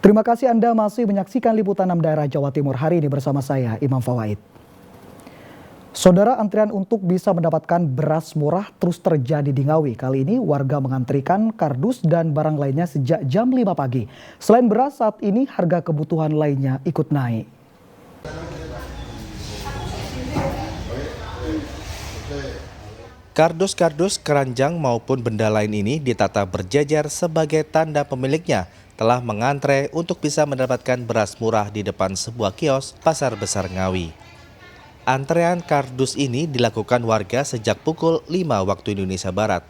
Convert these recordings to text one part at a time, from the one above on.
Terima kasih Anda masih menyaksikan Liputan 6 Daerah Jawa Timur hari ini bersama saya, Imam Fawaid. Saudara, antrian untuk bisa mendapatkan beras murah terus terjadi di Ngawi. Kali ini warga mengantrikan kardus dan barang lainnya sejak jam 5 pagi. Selain beras, saat ini harga kebutuhan lainnya ikut naik. Kardus-kardus, keranjang maupun benda lain ini ditata berjajar sebagai tanda pemiliknya telah mengantre untuk bisa mendapatkan beras murah di depan sebuah kios Pasar Besar Ngawi. Antrean kardus ini dilakukan warga sejak pukul 5 waktu Indonesia Barat.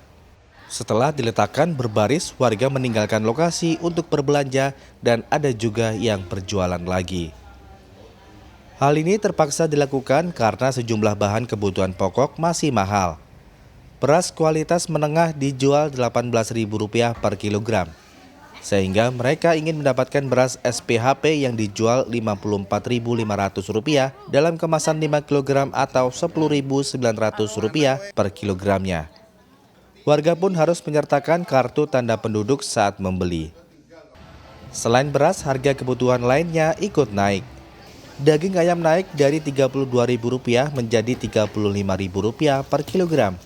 Setelah diletakkan berbaris, warga meninggalkan lokasi untuk berbelanja dan ada juga yang berjualan lagi. Hal ini terpaksa dilakukan karena sejumlah bahan kebutuhan pokok masih mahal. Beras kualitas menengah dijual Rp18.000 per kilogram. Sehingga mereka ingin mendapatkan beras SPHP yang dijual Rp54.500 dalam kemasan 5 kg atau Rp10.900 per kilogramnya. Warga pun harus menyertakan kartu tanda penduduk saat membeli. Selain beras, harga kebutuhan lainnya ikut naik. Daging ayam naik dari Rp32.000 menjadi Rp35.000 per kilogram.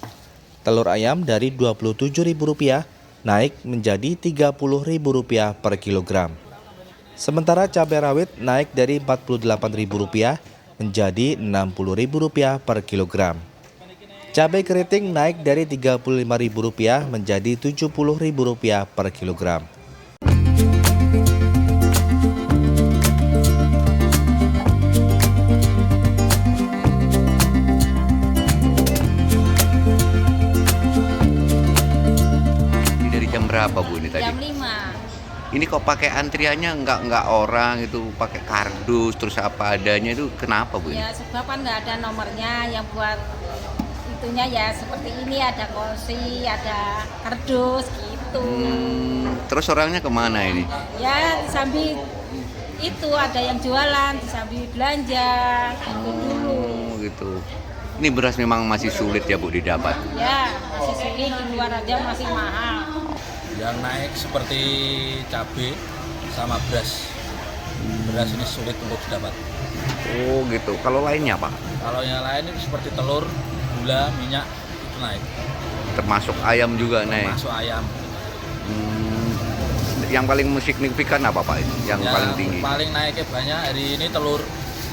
Telur ayam dari Rp27.000 naik menjadi Rp30.000 per kilogram. Sementara cabai rawit naik dari Rp48.000 menjadi Rp60.000 per kilogram. Cabai keriting naik dari Rp35.000 menjadi Rp70.000 per kilogram. Berapa Bu ini tadi? Jam 5. Ini kok pakai antriannya nggak orang itu pakai kardus terus apa adanya itu kenapa Bu? Ya sebab kan nggak ada nomornya yang buat itunya ya seperti ini ada kursi, ada kardus gitu. Terus orangnya kemana ini? Ya sambil itu ada yang jualan, sambil belanja itu dulu. Gitu. Ini beras memang masih sulit ya Bu didapat? Ya masih sulit, di luar aja masih mahal. Yang naik seperti cabai sama beras. Beras ini sulit untuk didapat. Oh gitu. Kalau lainnya Pak? Kalau yang lain itu seperti telur, gula, minyak itu naik. Termasuk ayam juga naik? Termasuk ayam. Yang paling signifikan apa Pak? Yang paling tinggi? Paling naiknya banyak hari ini telur.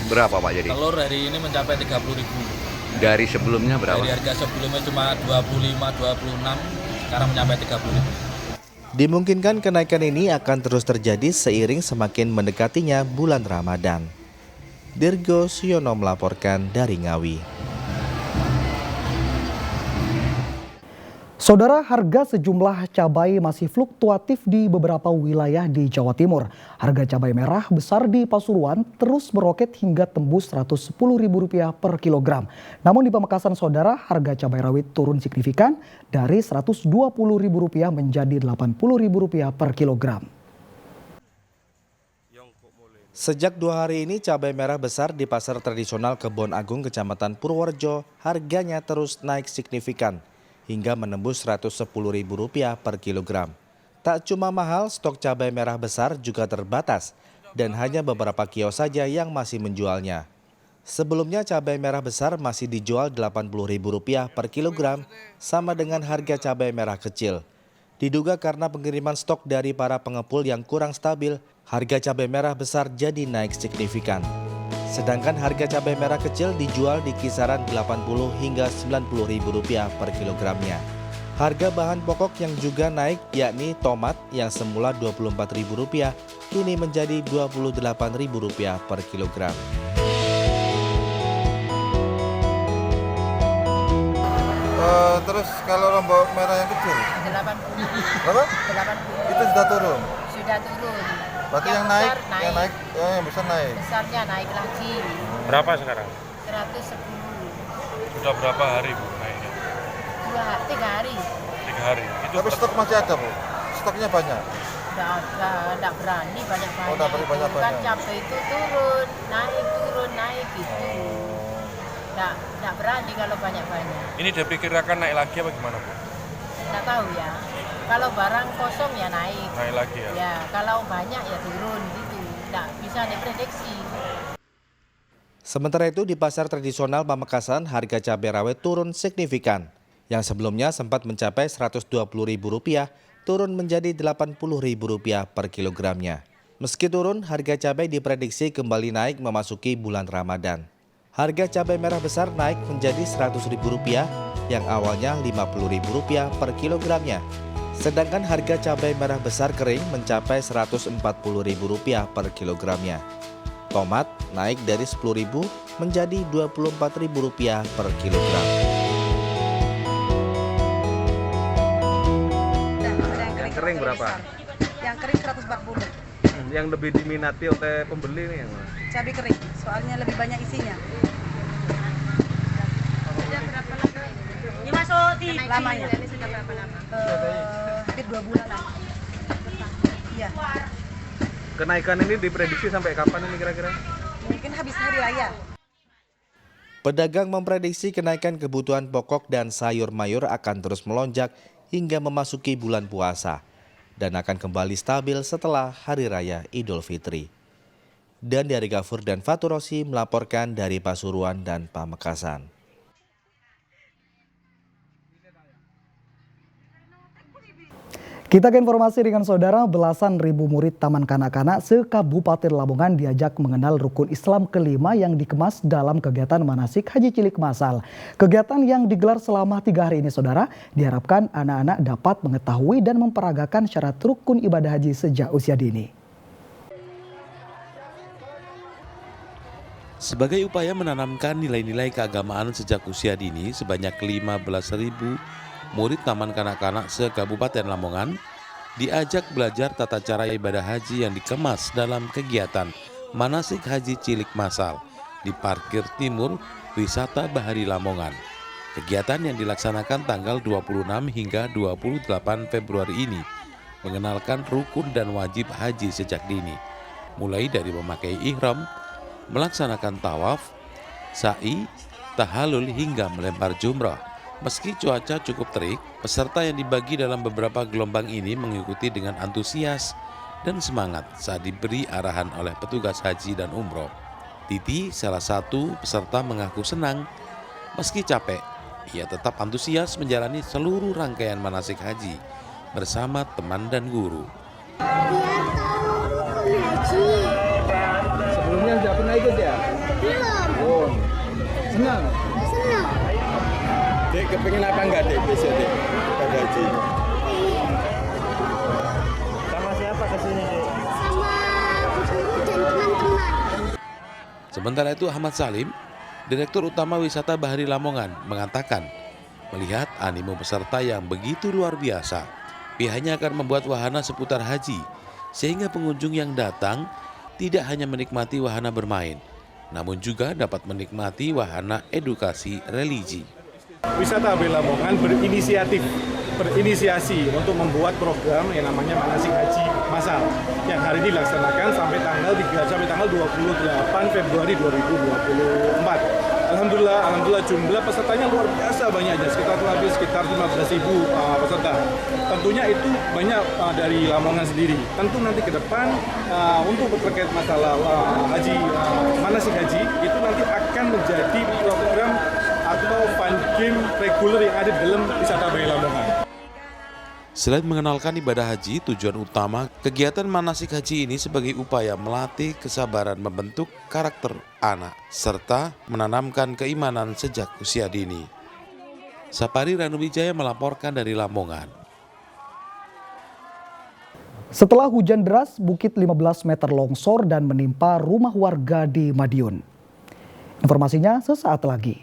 Berapa Pak jadi? Telur hari ini mencapai 30.000. Dari sebelumnya berapa? Dari harga sebelumnya cuma 25, 26, sekarang mencapai 30.000. Dimungkinkan kenaikan ini akan terus terjadi seiring semakin mendekatinya bulan Ramadan. Dirgo Suyono melaporkan dari Ngawi. Saudara, harga sejumlah cabai masih fluktuatif di beberapa wilayah di Jawa Timur. Harga cabai merah besar di Pasuruan terus meroket hingga tembus Rp110.000 per kilogram. Namun di Pamekasan, saudara, harga cabai rawit turun signifikan dari Rp120.000 menjadi Rp80.000 per kilogram. Sejak 2 hari ini cabai merah besar di pasar tradisional Kebon Agung Kecamatan Purworejo harganya terus naik signifikan hingga menembus Rp110.000 per kilogram. Tak cuma mahal, stok cabai merah besar juga terbatas dan hanya beberapa kios saja yang masih menjualnya. Sebelumnya cabai merah besar masih dijual Rp80.000 per kilogram, sama dengan harga cabai merah kecil. Diduga karena pengiriman stok dari para pengepul yang kurang stabil, harga cabai merah besar jadi naik signifikan. Sedangkan harga cabai merah kecil dijual di kisaran Rp80 hingga Rp90.000 per kilogramnya. Harga bahan pokok yang juga naik yakni tomat yang semula Rp24.000 kini menjadi Rp28.000 per kilogram. Terus kalau lombok merah yang kecil? 80. Berapa? 80. Itu sudah turun? Sudah turun. Berarti yang naik, yang besar naik? Besarnya naik lagi. Berapa sekarang? 110. Sudah berapa hari Bu naiknya? 3 hari. 3 hari. Itu Tapi stok masih ada Bu? Stoknya banyak? Nggak berani banyak-banyak. Oh, nggak berani banyak-banyak. Kan cabai itu turun, naik gitu. Nggak berani kalau banyak-banyak. ini diperkirakan naik lagi apa gimana Bu? Nggak tahu ya. Kalau barang kosong ya naik. Naik lagi ya? Ya, kalau banyak ya turun gitu. Nggak bisa diprediksi. Sementara itu di pasar tradisional Pamekasan harga cabai rawit turun signifikan. Yang sebelumnya sempat mencapai Rp120.000 turun menjadi Rp80.000 per kilogramnya. Meski turun, harga cabai diprediksi kembali naik memasuki bulan Ramadan. Harga cabai merah besar naik menjadi Rp100.000 yang awalnya Rp50.000 per kilogramnya. Sedangkan harga cabai merah besar kering mencapai Rp140.000 per kilogramnya. Tomat naik dari Rp10.000 menjadi Rp24.000 per kilogram. Yang kering berapa? Yang kering 140. Yang lebih diminati oleh pembeli nih yang mana? Cabai kering, soalnya lebih banyak isinya. Ini masuk di Lamanya. Hampir 2 bulan lah. Iya. Kenaikan ini diprediksi sampai kapan ini kira-kira? Mungkin habis hari raya. Pedagang memprediksi kenaikan kebutuhan pokok dan sayur mayur akan terus melonjak hingga memasuki bulan puasa dan akan kembali stabil setelah Hari Raya Idul Fitri. Dan dari Gafur dan Faturosi melaporkan dari Pasuruan dan Pamekasan. Kita ke informasi dengan saudara, belasan ribu murid Taman Kanak-Kanak se-Kabupaten Lamongan diajak mengenal rukun Islam kelima yang dikemas dalam kegiatan manasik Haji Cilik Masal. Kegiatan yang digelar selama 3 hari ini saudara, diharapkan anak-anak dapat mengetahui dan memperagakan syarat rukun ibadah haji sejak usia dini. Sebagai upaya menanamkan nilai-nilai keagamaan sejak usia dini, sebanyak 15.000 murid Taman Kanak-Kanak se-Kabupaten Lamongan diajak belajar tata cara ibadah haji yang dikemas dalam kegiatan manasik Haji Cilik Masal di Parkir Timur Wisata Bahari Lamongan. Kegiatan yang dilaksanakan tanggal 26 hingga 28 Februari ini mengenalkan rukun dan wajib haji sejak dini, mulai dari memakai ihram, melaksanakan tawaf, sa'i, tahallul hingga melempar jumrah. Meski cuaca cukup terik, peserta yang dibagi dalam beberapa gelombang ini mengikuti dengan antusias dan semangat saat diberi arahan oleh petugas haji dan umroh. Titi, salah satu peserta, mengaku senang. Meski capek, ia tetap antusias menjalani seluruh rangkaian manasik haji bersama teman dan guru. Biar tahu rukun haji. Sebelumnya sudah pernah ikut ya? Belum. Oh, senang? Senang. Dek, kepingin apa enggak dek besok dek ibadah haji? Sama siapa kesini dek? Sama guru dan teman-teman. Sementara itu Ahmad Salim, Direktur Utama Wisata Bahari Lamongan, mengatakan melihat animo peserta yang begitu luar biasa, pihaknya akan membuat wahana seputar haji sehingga pengunjung yang datang tidak hanya menikmati wahana bermain, namun juga dapat menikmati wahana edukasi religi. Wisata Bahari Lamongan berinisiasi untuk membuat program yang namanya manasik haji masal yang hari ini dilaksanakan sampai tanggal 28 Februari 2024. Alhamdulillah jumlah pesertanya luar biasa banyaknya, sekitar 15.000 peserta. Tentunya itu banyak dari Lamongan sendiri. Tentu nanti ke depan untuk terkait masalah haji manasik haji itu nanti akan menjadi program atau fun game reguler yang ada di dalam wisata Bahari Lamongan. Selain mengenalkan ibadah haji, tujuan utama kegiatan manasik haji ini sebagai upaya melatih kesabaran membentuk karakter anak, serta menanamkan keimanan sejak usia dini. Sapari Ranuwijaya melaporkan dari Lamongan. Setelah hujan deras, bukit 15 meter longsor dan menimpa rumah warga di Madiun. Informasinya sesaat lagi.